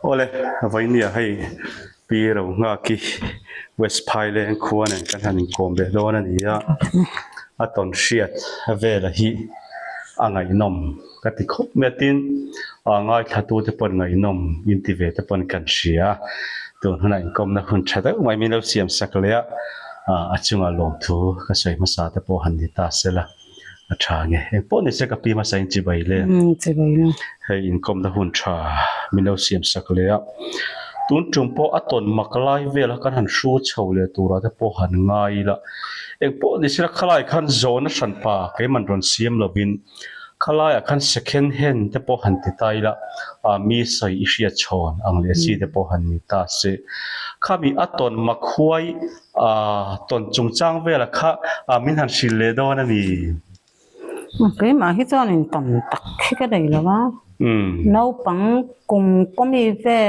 Ole, vai nia hei pi ro nga ki West Highland khuan an kan hanin kombe don ani ya aton hriat avela hi angai nom ka ti khop metin angai thatu te pon ngai nom inti ve te pon kan hria ton hana in kom na hun thada mai mi lo siam saklea a chunga lom thu ka sei ma sa te po han ni ta sela a tha nge e po ni se ka pi ma sa in chi bai le Chi bai na hei in kom na hun tha mi lo siam saklea tun trumpo aton maklai vela kan han hru chhole tura te po han ngai la ek po ni sira khalai khan zona san pa ke man ron siam lovin khalai khan second hand te po han ti tai la mi sai ishia chon ang le si te po han ni ta se khami aton makhuai ton chungchang vela kha min han sil le do na ni cái mà hi cho nên tầm tắc cái đấy là ba nấu bằng cùng mi về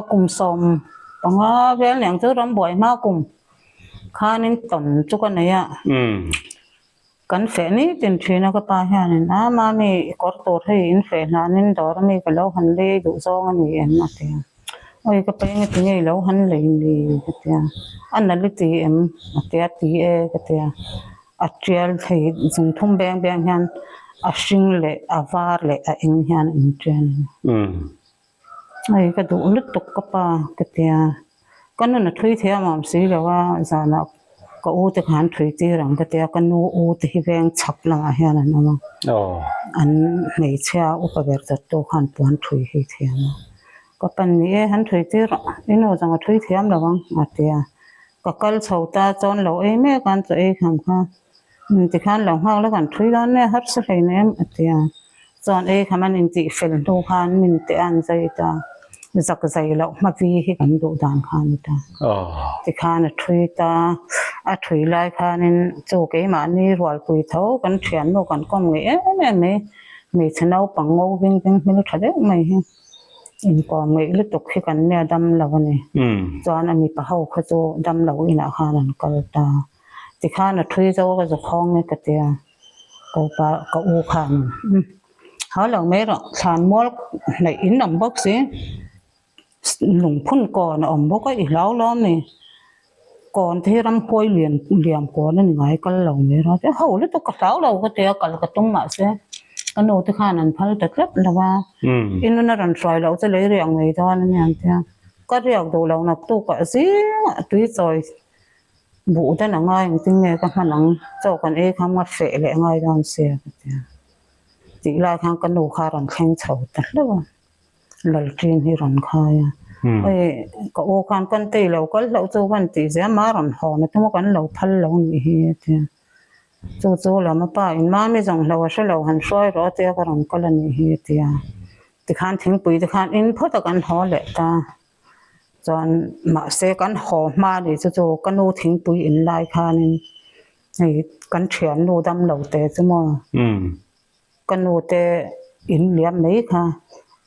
cùng sôm bằng về两chỗ làm bội mà cùng khá nên tầm chỗ cái này à cần phải ní tiền chuyện nó cái ba hè này mà mi có tổ thì in phải là nên đó là mi cái lâu hành lê đủ do cái này em mà tiền ôi cái bên cái này lâu hành lê đi cái tiền anh là lúc thì em cái tí cái tiền actual thì dùng thông bèn bèn hen sinh lệ var lệ in hen in trên ai cái đủ lúc tục cái ba cái tiền cái nó thuê theo mà xí làว่าgiờ nó có ô thực hành thuê tiền rằng cái tiền cái nó ô thì bèn chập là hen là nó anh mấy cha ô cái việc đó tôi hành buồn thuê hết theo cái phần này hành thuê tiền nó rằng thuê theo là vâng mà tiền cái câu sau ta chọn lẩu ấy mấy con tụi không ha thì khán lòng hoangแล้วกันทุยแล้วเนี่ยฮัทสเลยเนี่ยที่จอนคำมันอินติฟิลดูขานมินติอันใจตาจักใจแล้วมาวีให้กันดูดานขานตาที่ขานทุยตาทุยไล่ขานโจกไอ้มานี่รัวกุยเท้ากันเฉียนโลกันก้มเงี้ยเนี่ยไม่ชนะปังโง่วิ่งไม่รู้ทัดไม่เห็นอินก้มเงี้ยลุตุกให้กันเนี่ยดำแล้วเนี่ยจอนอันนี้ปะเขาเขาโจดำแล้วอินาขานก็ตาที่ข้าน่ะทุยเจ้าก็จะคล้องเนี่ยกเตียก็ปะก็อูขันเขาเหล่าไม่หรอกทานมัวในอินนำบกสิหนุ่มพุ่นก่อนอมบกก็อีกแล้วล้อมนี่ก่อนที่รำควยเหลี่ยมก่อนนั่นไงก็เหล่าไม่รอดเขาเลยตัวกระเช้าเราก็เตียกันก็ต้องมาเสียก็โน้ที่ข้านั่นพัลตะกรับแล้วว่าอินนั่นรันทรอยเราจะเลยเรียงไว้ตอนนั้นอย่างเตียก็เรียกดูเราหนักตู้ก็สิตุยซอยบุตรนั่งไงจริงๆเนี่ยก็มันนั่งเจ้ากันคำว่าเฟะเลยไงตอนเสียก็จะจีลายครั้งกันดูคารันแข่งเฉาแต่แล้วหลังจีนที่รันคายก็โอคันกันตีเราก็เราโจวันตีเสียมารันหอนะทั้งหมดกันเราพันเรานี่เฮียโจเรามาป้าอินมาไม่จังเราว่าเราหันช่วยรอเตี้ยก็รันก็เลยนี่เฮียที่ขันทิ้งปุ๋ยที่ขันอินพอตะกันหอแหละตาจอนมาเสกันหอมมาดิโจกันโนทิ้งปุ๋ยอินลายคานินไอ้กันเฉียนโนดำเหล่าเตะจมกันโนเตอินเลี้ยมไหนค่ะ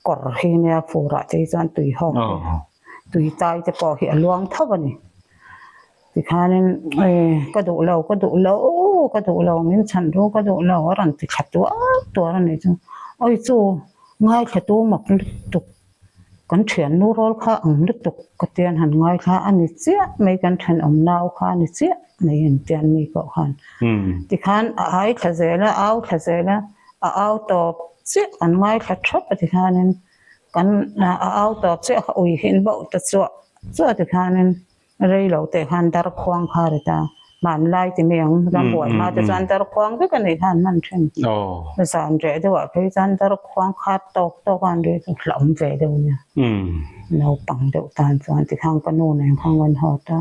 กอดเฮียเนี่ยฟูระใจจอนตุยหอมตุยตายจะก่อเหี่ยลวงเท่านี้สิคานินกระดูเรามิ้นฉันรู้กระดูเรารันติขัดตัวนั่นเองโอ้ยโจง่ายแค่ตัวหมกตุกกันเฉียนนู้รอลค่ะนึกตกกระเตียนหันง่ายค่ะอันนี้เสียไม่กันเฉียนนาวค่ะอันนี้เสียไม่เห็นเตียนมีก็ขันที่ขันไอ้ขะเจละขะเจละตอบเสียอันง่ายค่ะชอบที่ขันนั้นกันตอบเสียอุ้ยเห็นบ่ตัดจั่วที่ขันนั้นอะไรเราแต่ขันดาร์ควงค่ะเลยจ้าบ้านไล่ที่เมียงลำบากมาจะจันดาร์ควงก็กันในขันนั่นเช่นภาษาอังกฤษที่ว่าพี่จันดาร์ควงขาดตกกันเลยหลงใจเดียวเนี่ยเราปังเดียวตานส่วนที่ข้างกันโน่นข้างวันหอตา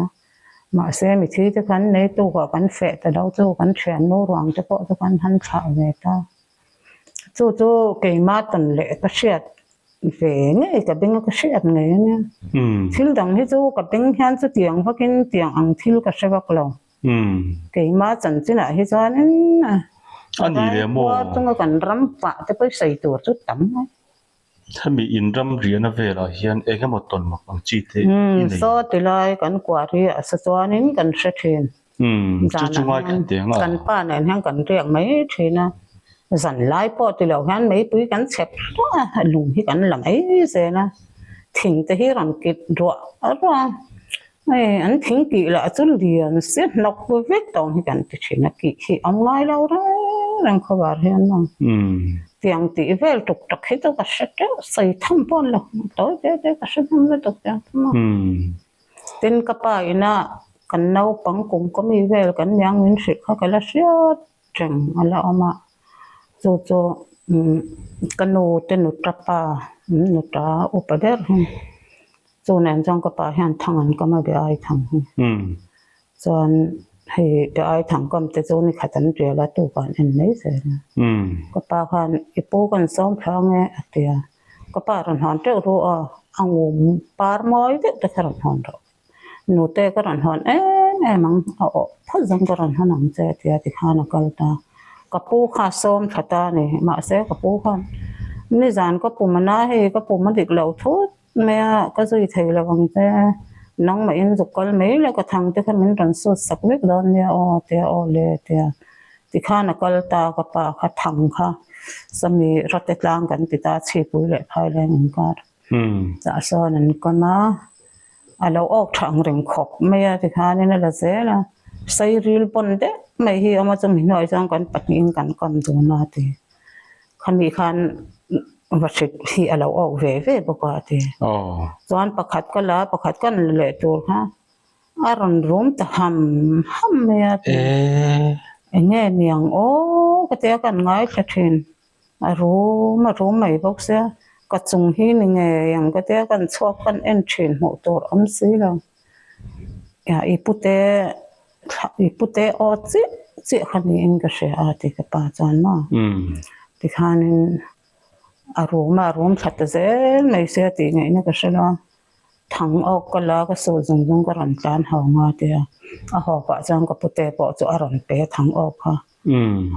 มาเสียมิที่ที่ขันในตู้กับกันเฟะแต่เราจู่กันเฉียนโน่หวังจะพอจะกันหันข่าวเลยตาจู่เกี่ยมาตันเละก็เสียดเฟะเนี่ยกับเป็นก็เสียดเลยเนี่ยทิลดังที่จู่กับเป็นแค่จะเตียงเพราะกินเตียงอังทิลก็เสียบักเราเกี่ยมาจันที่ไหนที่จวนนั้นอันนี้เรียโม่ต้องกันรำปะจะไปใส่ตัวจุดต่ำไหมถ้ามีอินรำเรียนนะเวลาเฮียนก็หมดตนมาฟังจีเตโซติลายกันกว่าที่สตวนนี้กันเสถียรจุ่มกันเตียงกันป้าเนี่ยทั้งกันเรียกไม่เทีนะสันไล่ปอติเหล่านั้นไม่ปุ้ยกันเสพลุงที่กันหลังไอ้เสนะ thỉnh tới hi rong kịch rọ ở đó ai anh thỉnh kỹ là chút liền xét nọc với vết tông thì cần chỉ là kỹ khi ông ngay lâu đó đang khó bảo hiện mà tiếng tí về tục tục hết tôi cả sẽ xây thăm bọn là tối thế cả sẽ thăm với tục tiếng mà tên các bài na cần nấu bằng cũng có mi về cần nhang mình sẽ khác cái là sẽ chẳng là mà cho cần nấu tên nấu trapa nấu trà upader cho nên trong các bài hiện thằng anh có mà bị ai thằng cho nên thì bị ai thằng cóแต่cho nên khát ăn chuyện là tụ bạn anh lấy rồi các bài hiện ipo cần sống thằng ấy thì các bài rằng hắn trước rồi anh uống par mồi đấy để khẩn hắn rồi nụ tê cái rằng hắn em mang phát rằng cái rằng hắn nằm chơi thì khá là cái ta các bố khá sống khát ta này mà sẽ các bố khá nên dàn các bố mà nói thì các bố mà được lâu thôi mẹ cái gì thầy là bằng thế nông mà in dục cái mấy là cái thằng thế mình rắn sốt sắc biết đó nè lệ thì khá là cái ta cái bà cái thằng khá xong rồi rất là langกันthì ta chỉ bùi lệ phải lên những cái giả sử nên cái màเราออกทางเรื่องขบไม่ที่ข้านี่นั่นแหละเสียละใส่รีลปนเด้ไม่ที่เอามาจะมีหน่อยจังกันปัดยิงกันก่อนตัวนาทีคันมีคันวัดที่เราออกเว่ปกติตอนประคัดก็ละประคัดก็เลยตัวค่ะอารมณ์รวมแต่หำไม่ที่เงี้ยเนี่ยโอ้ก็เจอกันง่ายชัดเจนรู้ไม่บอกเสียก็จงที่นี่ไงอย่างก็เจอกันชอบกันเอ็นเชนหัวตัวอันสิแล้วอย่าอีพุเตอจิขันนี้เองก็เสียอาทิตย์กับป้าจันมาที่ข้านี่อารมณ์ชัดเจนไม่เสียทีไงนี่ก็เสียแล้วทั้งออกก็แล้วก็สู้จงก็รันการหางาเดียหอบป้าจันกับพุเตปอจะอารมณ์เปทั้งออกค่ะ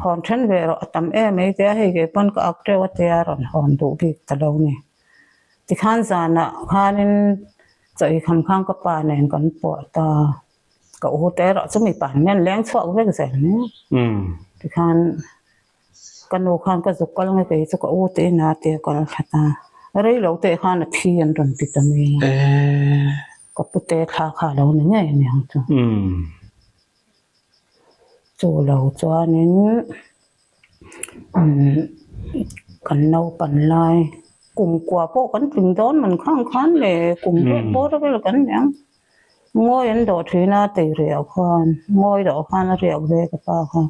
หอนฉันเวรตามไม่เดียให้เก็บปนก็อักเดียวเดียรันหอนดูบีตะลงนี่ที่ข้านจานะข้านี่จะอีคำข้างก็ป่าเนี่ยกันปวดตาก็โอ้แต่เราจะมีป่าเนี่ยแรงชั่วก็ไม่เกิดเนี่ยที่ข้านกันโอข้านก็จุกก็ลงไปจะก็โอ้เตน่าเตก็ขัดตาอะไรเราเตข้านที่ยันรันติดตามีก็ปุเตขาเราเนี่ยจ้ะจูเราจวนนี้กันเราปั่นลายกลุ่มกว่าพวกกันถึงโดนมันข้างคันเลยกลุ่มพวกเราไปกันยังงอยอันโดดที่น่าตีเรียวคันงอยโดดคันเรียวเวกับป้าค่ะ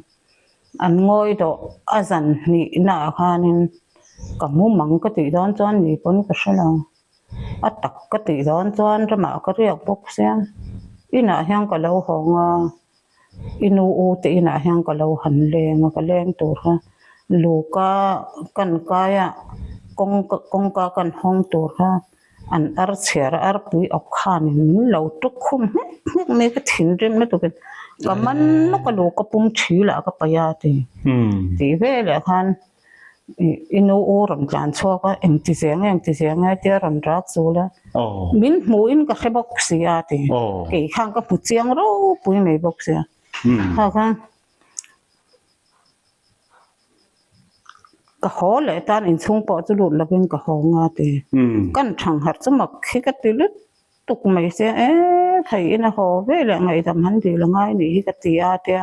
อันงอยโดดอาจันนี่น่าคันนี่กับมุมังก็ตีโดนจวนนี่ปนก็ใช่แล้วอัตักก็ตีโดนจวนจะมาก็เรียกพวกเสียอีน่าเฮียงกับเราของอินูอูตีน่ะเฮียงก็เราหันเลงก็แรงตัวค่ะลูกก็กันกายะกงกากันห้องตัวค่ะอันอาร์เชียร์อาร์ปุยออกข้านี่เราทุกคุ้มไม่ก็ถิ่นเรื่องไม่ตัวเป็นก็มันนกลูกก็ปุ่มชี้ละก็ไปยาตีเวเลยค่ะอินูอูรำจานชัวก็เอ็มตีเสียงเดียรำรักสูละมินมูอินก็แค่บอกเสียตีกี่ข้างก็ปุจเจียงรู้ปุยไม่บอกเสียค่ะก็หอเลยตอนอินทรงปอจะหลุดแล้วเป็นก็หองาตีกันช่างหัดสมัครขี้กติลึกตุกไม่เสียไทยนะหอเวลาไงทำหันดีละไงนี่กติอาเตีย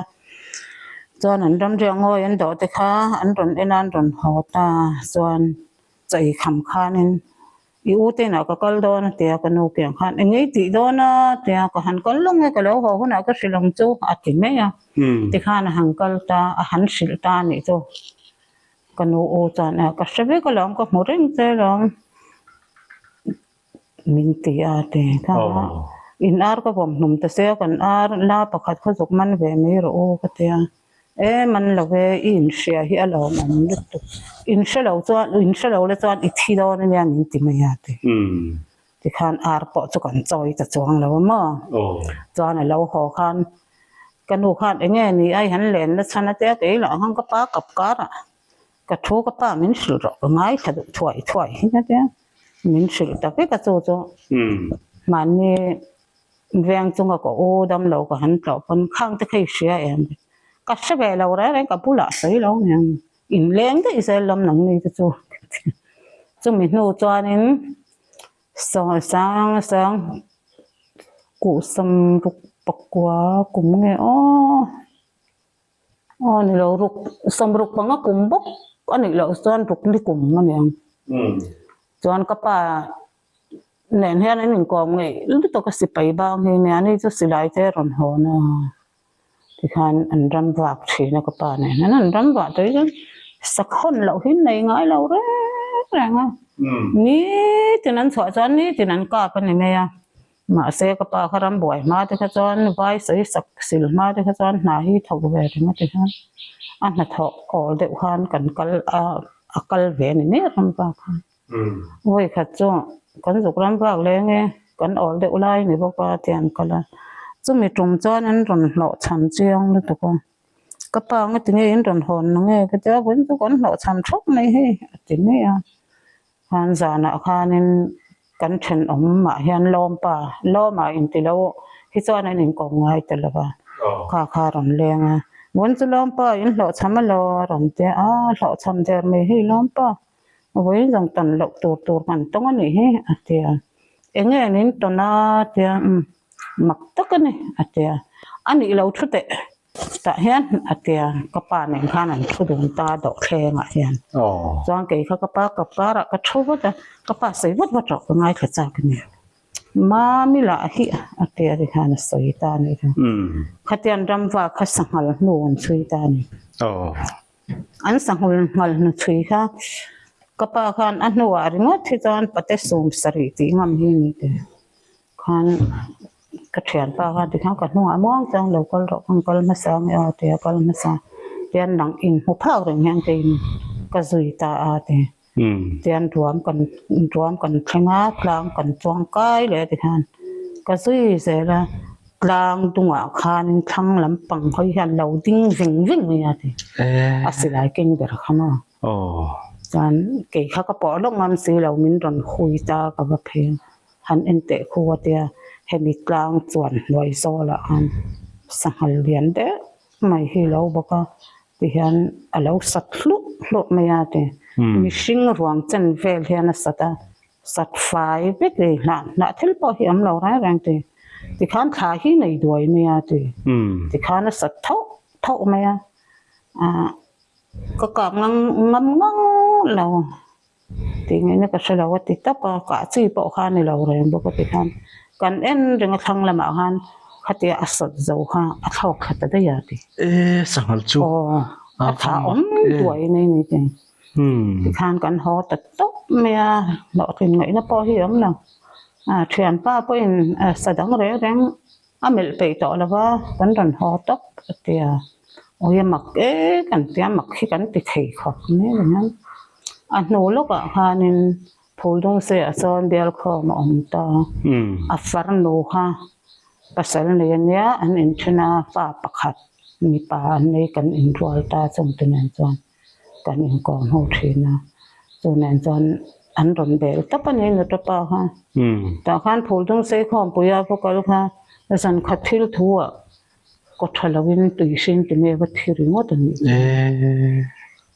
จวนอันดำเรียงอยอันโดดค่ะอันรอนเอ็นอันรอนหอตาจวนใจคำค้านินอีอูเตน่ะก็กลโดนเตียก็นูเกียงขันอันนี้ตีโดนนะเตียก็หันกลลงไงก็แล้วหัวน่ะก็สิลงจูอัดกินไหมอ่ะตีข้านะหันกลตาหันสิลตานี่จูก็นูโอจานอ่ะก็เสบีก็ลองก็หมดเรื่องเจลองมินตีอาเตค่ะอินอาร์ก็ผมหนุ่มแต่เสียกันอาร์ลาประคัดเขาสุกมันเวไม่รู้ก็เตียมันเราเวอินเชียที่เรามันลึกอินเชียเราจวนเลยจวนอีกทีโดนเนี่ยมินตีไม่ยากที่ขันอาร์ปอจุกันจอยจะจวงเราเมื่อจวนเราหอขันกันดูขันไอ้เงี้ยนี่ไอ้หันเหลนแล้วฉันน่ะเจ๊ไอ้หล่อหังก็ป้ากับการะกระทู้ก็ป้ามินสุดหรอกง่ายถ้าถอยนะเจ๊มินสุดแต่ก็กระโจมันนี่เวียงจงก็โอ้ดำเราก็หันเราคนข้างจะเคยเชียเองก็เสบีเราได้กับผู้หลักใส่เราเนี่ยอินเลี้ยงก็อิสระลำหนังนี่จะจูมีหนูจวนนี้ sang cụ sâm rục bạc quá cũng nghe này là rục sâm rục bằng cũng bốc anh này là sơn rục đi cùng anh em John kapa nen hian an in kom ngai lu to ka sipai bang he ne ani chu silai te ron ho na ti khan an ram wak thina kapa ne an ram wa te sakhon lo hin nei ngai lo re ranga ni tinan chwa chan ni tinan ka pa ni me ya ma se kapa kharam boi ma te kha chan vai sei sak sil ma te kha chan na hi thau ve te ma te khan an na tho ol de khan kan kal akal ve ni ne ram wa khan oi kha chu kan dục ram wak le nge kan ol de ulai ni bo pa tian kala chu mi tum chan an ron lo cham chiang lu to ko kapa nge ti nge in ron hon nge ka cha bun chu kan lo cham thok nei he ti ne ya han za na khanin kan then om ma hian lom pa lo ma in ti lo hi chuan an in ko ngai te la ba kha ron lenga bun chu lom pa in lo cham lo ron te lo cham der me hi lom pa với dòng tần lộc tù bản tông anh ấy thì em nghe nên tao na thì mặc tất cái này thì anh ấy lâu chút tệ tại hiện thì các bạn này khá là chút đường ta đổ khe ngại hiện do cái các bạn là các chú vất các bạn xây vất vất rồi ngay phải ra cái này mà mi là hi thì khá là xây ta này khát tiền ram và khát sang hal nuông xây ta này anh sang hal nuông xây ha kapa khan anwa ringa thitan pate som sari ti ngam hi ni te khan ka thian pa khan ti khang ka nuwa mong chang local ro kal ma sang ya te kal ma sa tian nang in hu phau reng hang te ka zui ta a te tian ruam kan thenga klang kan chuang kai le ti khan ka zui se la klang tunga khan thang lam pang hoi han lo ding ving ya te asilai king ber khama chan ke kha ka po long mam si lo min ron khui ta ka ba phe han en te khuwa te hemi tlang chuan loi zo la an sanghal lian de mai hi lo baka ti hian alo sat hlu me ya te mi hring ruang chen vel hian a sat fai be te na thil po hi am lo rai rang te ti khan kha hi nei duai me ya te ti khan a sat thau me ya có cảm ngâm lâu thì nghe nó có sự lâu thì tất cả chỉ bộ khan này lâu rồi bố có thể khan còn em đừng thăng làm ảo khan khát thì asat dầu khan thao khát tới giờ thì sang hal chu thao tuổi này thì khan còn họ tất tốc mẹ lọ thì nghĩ nó bao hiểm nào chuyện ba bên sa đắng rồi đang mình bị tỏ là va vẫn còn họ tốc thì ôi mặc cái cảnh tiêm mặc khi cảnh thì thấy khó này là anh nói lúc à nên phổ thông sẽ son bèo khó mà ông ta phát nô ha pasal này nhá anh in chuna pha pakhat mi pa này cảnh in rual ta trong tên anh chọn cảnh in còn hậu thiên na cho nên chọn anh run bèo tất cả những cái pa ha ta khan phổ thông sẽ không bây giờ có cái ha là sản khát thiếu thua có thể là viên tùy sinh thì mẹ vật thiệt ngót rồi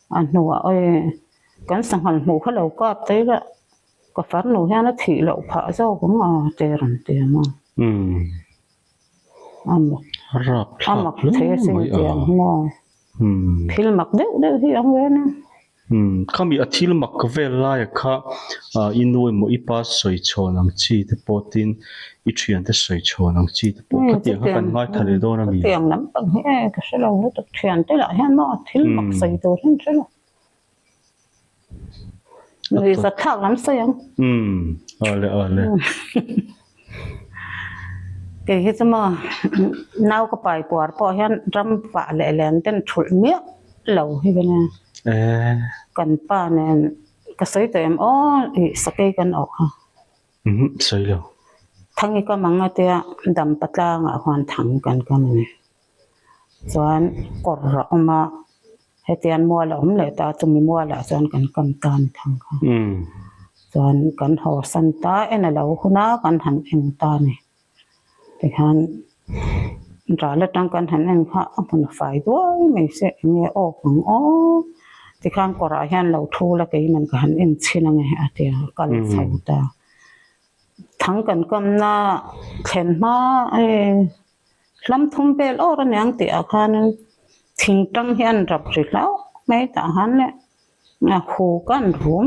anh nói ơi cái sản phẩm mù khá lâu có tới là có phát nổ ha nó thị lậu phá rau cũng tè rần tè mà ăn mặc thế sinh tiền ngon phil mặc đều thì ông về nè không bị athil mặc cái về lại cả inuôi mỗi ipa soi cho năng chi thì protein ít chuyện thì soi cho năng chi thì bộ cái tiền các bạn nói thật là đâu là gì tiền lắm bằng hết cái số lâu nó được chuyện tới lại ha nó athil mặc soi đồ hết chứ người rất thạo lắm sao lệ cái mà nào có bài quạt bỏ hiện râm vạ lệ lén tên chul miếng lâu hay bên này cần pa này cái sấy tụi em sắc cái cần ốc ha sấy lâu thằng cái mang cái tia đầm bát la ngã hoàn thằng cần này doan cột rõ mà hết tiền mua là lệ ta chúng mình mua là doan cần cầm tan thằng doan cần hồ san ta em là lâu khuna cần hành em ta này thì han trả lại tăng cần hành em ha upon phải đuôi mình sẽ nghe cũng thì khang có ra hiện lâu thu là cái mình cái hành em xin là nghe à thì cần phải ta ทั้งกันกำนาเข็นมาลำทุ่มเปลโอระเนียงตีอาคารนั้นทิ้งตั้งเฮียนรับสิแล้วไม่ต่างหันเนี่ยหูกันรูม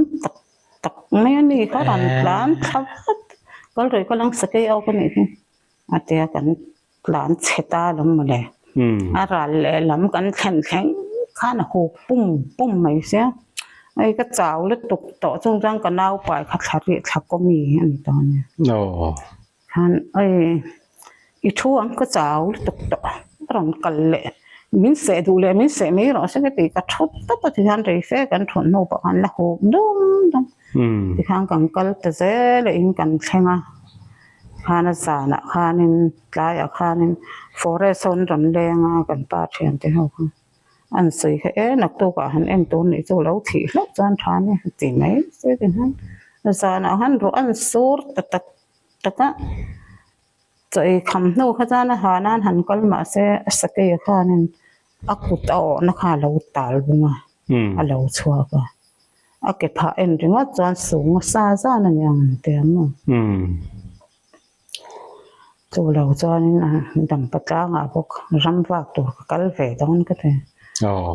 ตักไม่นี่เขาดันหลานครับก็เลยก็ลังสเกลเอาคนนี้อาเตียกันหลานเชตาลำมาเลยอะไรเลยลำกันแข็งข้าหูปุ่มไม่เสียไอ้ก็เจ้าเล็ดตกต่อจงจังกันเอาไปขัดขัดก็มีอันตอนนี้โอ้ท่านอีช่วงก็เจ้าเล็ดตกต่อรอนกันเลยมินเสดูเลยมินเสไม่หรอกสักทีก็ชุดตั้งแต่ที่ท่านเรียกกันทนโนบกันละหูดุมที่ข้างกันก็แต่เจเลยอินกันใช่ไหมข้าน่ะสานะข้านินกลายข้านินฟอเรสต์รอนแรงกันป้าเทียนที่เขาอันสินักตัวก็หันเอ็มตัวนี้ตัวเราถี่แล้วจานทานเนี่ยตีไหมเสียกันฮันสานะฮันรู้อันสูดแต่ก็ใจคำนู้ข้าจานหานั่นหันก็มาเสียสเกยข้านินอักตอนะคะเราตาลบุงเราชัวก็อักเก็บผ้าเอ็นถึงว่าจานสูงซานั่นอย่างเดียวมั้งตัวเราจานนี่นะดำปะจ้างพวกรำฝากตัวกัลเวดอนก็ได้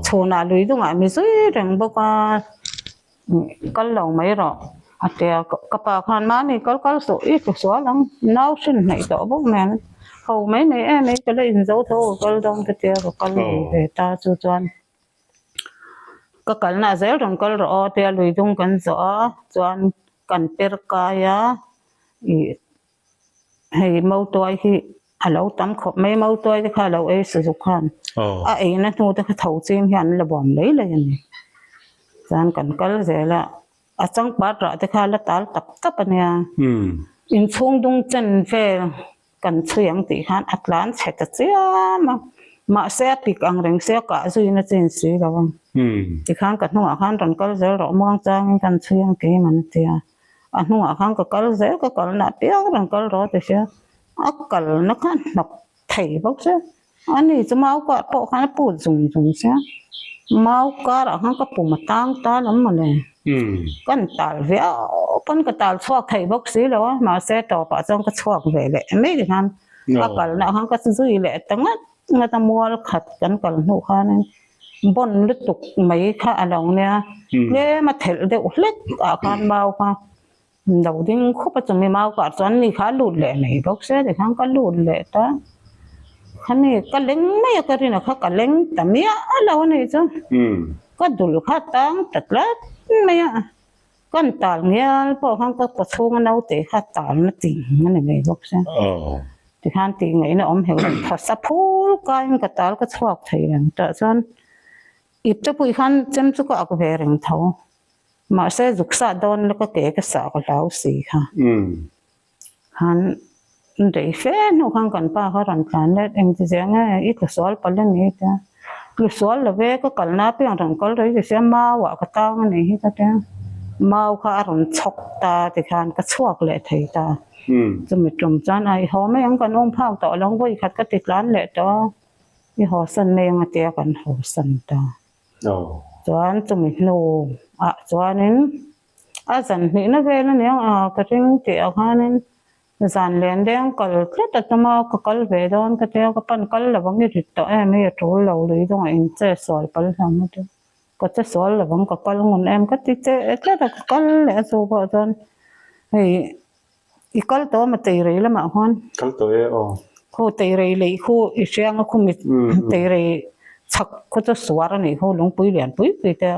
โชว์นาลุยตรงไหนไม่ใช่เรื่องบอกว่าก็เราไม่หรอกแต่กระเป๋าขันมานี่ก็สวยก็สวยลังน้าชิ้นไหนต่อพวกนั้นเขาไม่ก็เลยอินโซโต้ก็ต้องเที่ยวก็เลยตาจุจวนก็กันน่าจะต้องก็รอเที่ยวลุยตรงกันจวนกันเปิดกายให้เมาตัวที่เราตั้มขบไม่เมาตัวที่ข้าเราสุขขันนั่นตัวที่เขาเจียมยันระบอมเลยอย่างนี้จานกันก็เลยละจังปัดระที่ข้าละตาตับเนี่ยอินช่วงดงจันเฟกันเชียงตีขันอัตลันเฉดเจียมาเสียปีกังเริงเสียกะจุยนั่นจริงสิเราตีขันกันหัวขันตอนก็เลยเรามองจังกันเชียงกี่มันเตียอันหัวขันก็เลยก็น่าเปียกตอนก็รอแต่เชียก็นักขันนักไถ่บอกเชียอันนี้จะมาก็ปอกขันปูดจุ่มเชียมาก็เราขันก็ปูมาตั้งตาล้ำมาเลยกันตาเวียกันก็ตาชวกไถ่บอกสิแล้วมาเสียต่อปะจังก็ชวกเลยแหละไม่ได้ขันก็นักขันก็จุยแหละตั้งงั้นตะมัวขัดกันกันหัวขันบนลึกตุกไม่ข้าเราเนี่ยเนี่ยมาเถลเดี๋ยวเล็กอาการเบาค่ะเราดิ้งคู่ประจำมีเมากัดจนนี่ขาหลุดเลยไหนบอกเสียแต่ข้างก็หลุดเลยตาขันนี่ก็เล้งไม่อยากจะเรียนเขาก็เล้งแต่เมียเราเนี่ยจ้ะก็ดูลูกค้าตั้งแต่ละไม่อะก็ตาเงี้ยพอข้างก็ประชุมกันเอาแต่ข้าตาไม่ติ่งมันยังไงบอกเสียที่ข้างติ่งไงเนี่ยอมเหวพอสับพูกายมันก็ตาก็ชอบไทยอย่างแต่จนอีกจะปุยขันจำสุกอักเวริงเท่ามาเสจุกษาโดนแล้วก็เก๋ก็สาวก็แล้วสิค่ะฮันเดี๋ยวเฟ้นหัวข้างกันป้าเขารันกันเนี่ยเองจะเสียงอีกสวลไปเรื่องนี้จ้ะลูกสวลเลยเว้ก็กันน้าเพียงรันก็เลยจะเสียมาว่าก็ตั้งนี่ก็จ้ะมาเขาอารมณ์ช็อกตาแต่ขันก็ชวกเลยไทยตาจะมีตรงจานไอ้เขาไม่ยังกันน้องผ้าต่อลองวิ่งขัดก็ติดร้านเลยจ้ะที่หอสันเนงเตียกันหอสันตาจวนจะมีโนจวนนี้สันนี่นะเวลาเนี่ยก็ถึงเตียกันนี้สันเลี้ยงเลี้ยงก็เลยแต่จะมาก็กลเวดอนก็เตียก็ปั้นกลแล้วบางทีติดต่อไม่รู้เราเลยต้องอินเจสอลไปทำอะไรก็จะสอลแล้วบางก็กลงนก็ติดเจแต่ก็กลเลยสู้พอจนอีกกลตัวมาตีเรย์แล้วมาฮอนกลตัวคู่ตีเรย์เลยคู่อีเชียงคู่มีตีเรย์ชักคู่จะสวรรค์นี่คู่ลงปุ๋ยเหรียญปุ๋ยไปแต่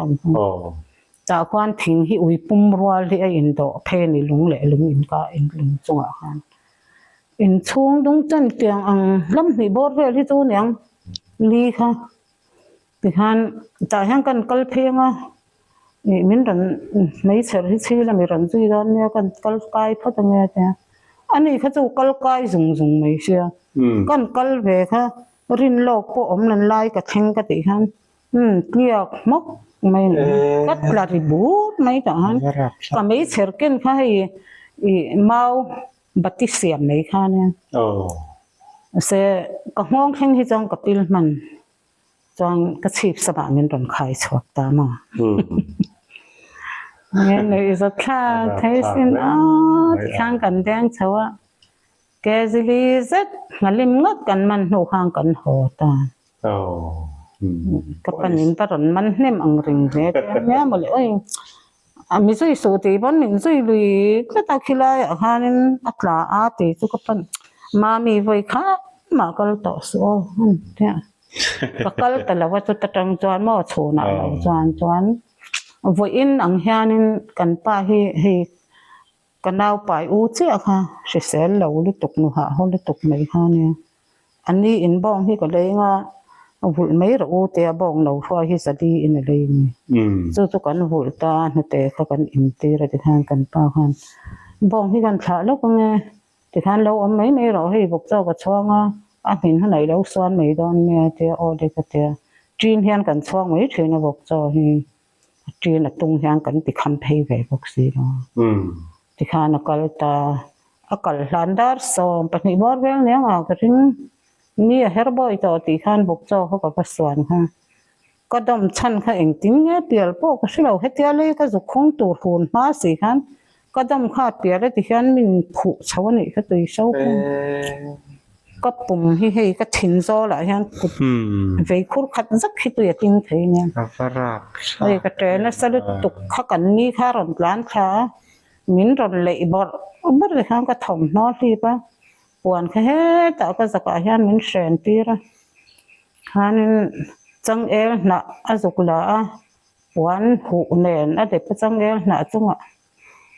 จากความทิ้งที่อุ้ยปุ่มรัวที่ไอ้อินโดเพนี่ลุงเหล่ลุงอินก็อินลุงจังหวะกันอินช่วงตรงจันเตียงลำนี่บอดเวลที่ตัวเนี่ยลีค่ะที่ขันจากแห่งกันกลเพียงนี่มินรันไม่เชื่อที่ชื่อแล้วมีรันจุยดอนเนี่ยกันกลกายพอตั้งเนี่ยอันนี้เขาจะกลกายจุงไม่เชื่อกันกลเวค่ะรินโลกพวกอมนันไล่กับแทงกับตีขันเกลียกมกไม่ก็ลาริบูดไม่ต่างกันก็ไม่เชื่อกันค่ะเมาบัติเสียมไม่ค่ะเนี่ยเสียก็ห้องแข่งที่จังกับปิลมันจังกระชีพสบายมันโดนขายชวกตามา nghe này rất là thấy xin khang cần đang cháu ạ cái gì đi rất mà lim ngất cần mình hồ khang cần hồ ta các bạn nhìn ta rồi mình nem ăn rình thế nhá mà lại ơi mình suy số thì bọn mình suy lùi cái ta khi lại ở hàng ắt là thì chú các bạn mà mình với khác mà cái tổ số thế cáiแต่ละว่าจะตังจวนมาโชว์น่ะจวนvới in ang hianin kan pa hi kanau pai u che kha se sel lo lu tuk nu ha ho lu tuk mai ha ne ani in bong hi ko le nga vul mai ro u te bong lo fa hi sa di in le ni chu kan vul ta na te kha kan im te ra ti khan kan pa khan bong hi kan thla lo ko nge ti khan lo am mai mai ro hi bok chaw ka chawanga a hin ha nei lo swan mai don ne te o de ka te trin hian kan chawng mai thena bok chaw hi trin a tung hian kan ti kham phei ve bok si ro ti khan akal ta akal hlandar so pani bor vel ne nga ka ring ni a herboi to ti khan bok chaw ho ka swan ha ka dom chan kha eng ting nge pial po ka silo hetia le ka zu khong tur hun ma si khan ka dom kha pial ti khan min phu chawani ka tui sauก็ปุ่มที่ให้ก็ทิ้งโซ่ละฮะเวคุรขัดสักที่ตัวทิ้งเทียนไอ้กระเจนสลุดตุกข้ากันนี่ข้ารอนร้านค้ามินรอนเละบอดบัดเลยข้างก็ถ่อมนอที่ปะปวนแค่แต่ก็สักอาหารมินเชนตีระฮันจังเอลน่ะอาจุกละวันหูเนนอเด็กก็จังเอลน่ะจุงอ่ะ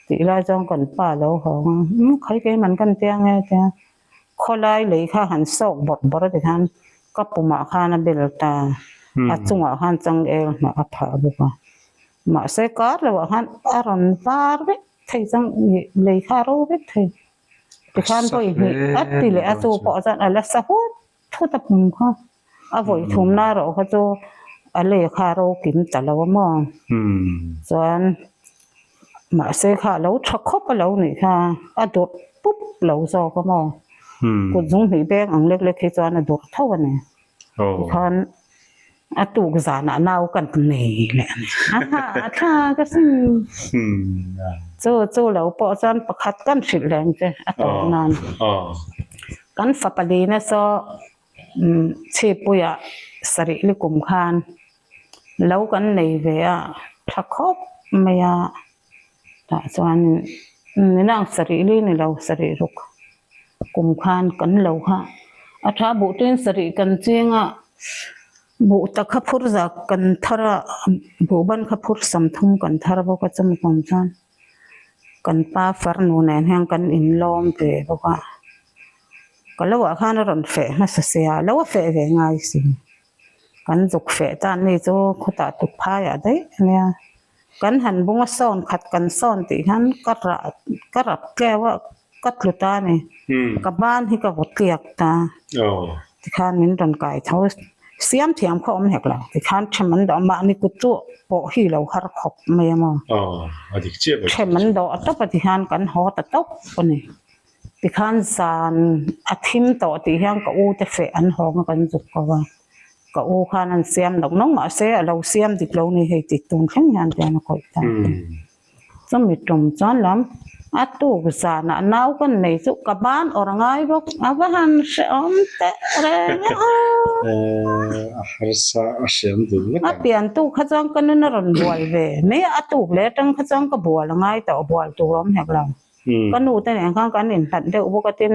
ตีลายจังกันป่าแล้วของใครแกมันกันเตียงไงเตียงข้อไล่เลยค่ะหันศอกบดบดเลยท่านก็ปุ่มอาคารเบลตาอาจุงอาคารจังเอลมาอภาบุกมาเสกาเลยว่าหันอารอนฟาร์เวทไทยจังเลยค่ะรู้เวทไทยที่ท่านก็อีกอัดติเลยอาจูปอจันอะไรสักหัวทุกตะปุ่มค่ะอาวุธทุ่มหน้าเราเขาจะอะไรค่ะรู้กินแต่ละวันมองส่วนมาเสกาเราชักคบไปแล้วนี่ค่ะอาดูปุ๊บเราโซก็มองกุศลหีแบงอังเล็กๆที่จวนดูเท่ากันเนี่ยท่านอาตูกษาหน้าเน่ากันนี่แหละถ้าก็สิโจแล้วปอจันประคัดกันสิแรงเจ้อาตูนานกันฝับปลีนะโซเชปุยะสริลิกุมคานแล้วกันในเวียพระคบไม่ยาแต่ส่วนนี่นางสริลีนี่เราสริรุกกุมคานกันเราค่ะอาถ้าบุตรสริกันจริงอ่ะบุตรขับพูดจากกันทาระบุบันขับพูดสัมทุมกันทาระบอกว่าจะมีความจันกันป้าฟาร์นูนแห่งกันอินลอมเปบอกว่าก็แล้วว่าข้านั้นรอนเฟะมาเสียแล้วว่าเฟะเวง่ายสิกันจุกเฟะตอนนี้จูเขาตัดตุกพายอะไรเนี่ยกันหันบุ้งซ่อนขัดกันซ่อนตีหันก็รับแก้ว่าก็หลุดตาเนี่ยกับบ้านที่กับวัดเกียกตาที่ข้านิ้นรอนไก่เขาเสียมเถียมเขาไม่หักหลังที่ข้าเช่นมันดอกมานี่กุจุโปะที่เราคาร์ขบไม่มาเช่นมันดอกตบปฏิหารกันหอตะตบคนนี้ที่ข้าสานอาทิมต่อที่ยังกับอูแต่เฟอันหองกันจุกก็ว่ากับอูข้านั้นเสียมดอกน้องมาเสียเราเสียมติดเรานี่ให้ติดตรงแข็งยันแต่ละคนต่างจะมีตรงจานล้ำอาตูกษาหน้าหนาวกันในสุกบ้านอรไงบอกอาบ้านเสียมแต่อะไรเนี่ยอาเปลี่ยนตู้ขจังกันนั่นรันบัวเว่ไม่อาตูกเล็ดจังขจังก็บัวละไงแต่บัวตัวร้อมแหกเราก็นู่แต่เนี่ยข้างกันเห็นผันเดียวปกติ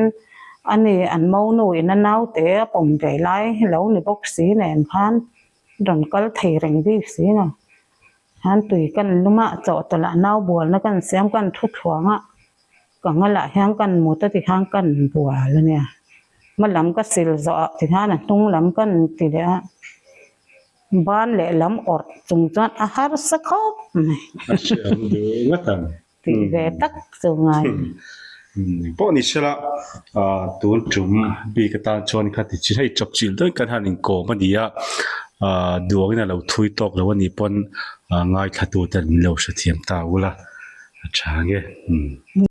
อันนี้อันเมาหนุ่ยนั่นหนาวแต่ผมใจไล่แล้วนี่บอกสีเนี่ยขันดันก็เทแรงดีสีน่ะฮันตุยกันลุมาเจาะตละนาวบัวแล้วกันเสียมกันทุกถ่วงอ่ะก็งั้นละแห้งกันหมูตะที่ข้างกันบัวแล้วเนี่ยมันลำก็สิลเจาะที่ข้างน่ะตุ้งลำกันทีเดียวบ้านเละลำอดจงจวนอาหารสักครบทีเดียวตักจงไงพวกนี้ใช่ละตัวจุ่มบีกตาชวนขัดที่ให้จบจิลด้วยกันหันโกมันดีอ่ะดวงนี่เราทุยตกแล้ววันนี้ปนง่ายขัดตัวแต่เราเสียงตาวุละช่างเงี้ย